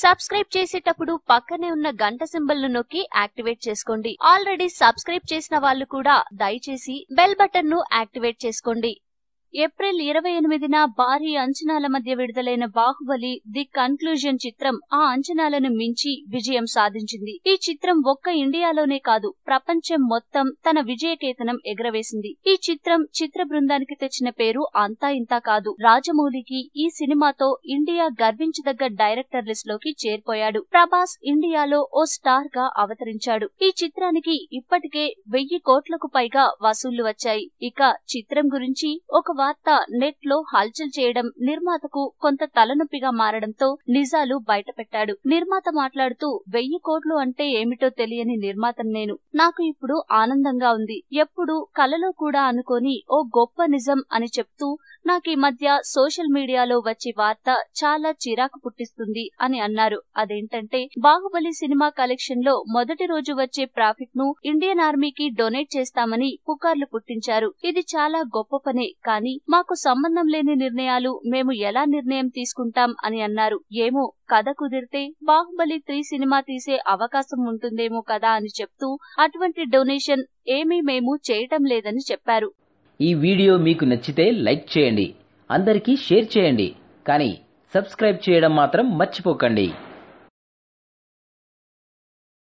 Subscribe చేసేటప్పుడు పక్కనే ఉన్న గంట సింబల్ ను నొక్కి యాక్టివేట్ చేసుకోండి. ఆల్రెడీ సబ్స్క్రైబ్ చేసిన వాళ్ళు కూడా దయచేసి బెల్ బటన్ ను యాక్టివేట్ చేసుకోండి. ఏప్రిల్ 28న భారీ అంచనాల మధ్య విడుదలైన బాహుబలి ది కన్క్లూజన్ చిత్రం ఆ అంచనాలను మించి విజయం సాధించింది. ఈ చిత్రం ఒక్క ఇండియాలోనే కాదు, ప్రపంచం మొత్తం తన విజయకేతనం ఎగరవేసింది. ఈ చిత్రం చిత్ర బృందానికి తెచ్చిన పేరు అంతా ఇంతా కాదు. రాజమౌళికి ఈ సినిమాతో ఇండియా గర్వించదగ్గ డైరెక్టర్ లిస్ట్ లోకి చేరిపోయాడు. ప్రభాస్ ఇండియాలో ఓ స్టార్ గా అవతరించాడు. ఈ చిత్రానికి ఇప్పటికే 1000 కోట్లకు పైగా వసూళ్లు వచ్చాయి. ఇక చిత్రం గురించి ఒక వార్త నెట్ లో హల్చల్ చేయడం నిర్మాతకు కొంత తలనొప్పిగా మారడంతో నిజాలు బయటపెట్టాడు. నిర్మాత మాట్లాడుతూ 1000 కోట్లు అంటే ఏమిటో తెలియని నిర్మాతను నేను. నాకు ఇప్పుడు ఆనందంగా ఉంది. ఎప్పుడు కలలో కూడా అనుకోని ఓ గొప్ప నిజం అని చెప్తూ నాకు ఈ మధ్య సోషల్ మీడియాలో వచ్చే వార్త చాలా చిరాకు పుట్టిస్తుంది అని అన్నారు. అదేంటంటే బాహుబలి సినిమా కలెక్షన్ లో మొదటి రోజు వచ్చే ప్రాఫిట్ ను ఇండియన్ ఆర్మీకి డొనేట్ చేస్తామని పుకార్లు పుట్టించారు. ఇది చాలా గొప్ప పనే, కానీ మాకు సంబంధం లేని నిర్ణయాలు మేము ఎలా నిర్ణయం తీసుకుంటాం అని అన్నారు. ఏమో కథ కుదిరితే బాహుబలి 3 సినిమా తీసే అవకాశం ఉంటుందేమో కదా అని చెప్తూ అటువంటి డొనేషన్ ఏమీ మేము చేయటం లేదని చెప్పారు. ఈ వీడియో మీకు నచ్చితే లైక్ చేయండి, అందరికీ షేర్ చేయండి, కానీ సబ్స్క్రైబ్ చేయడం మాత్రం మర్చిపోకండి.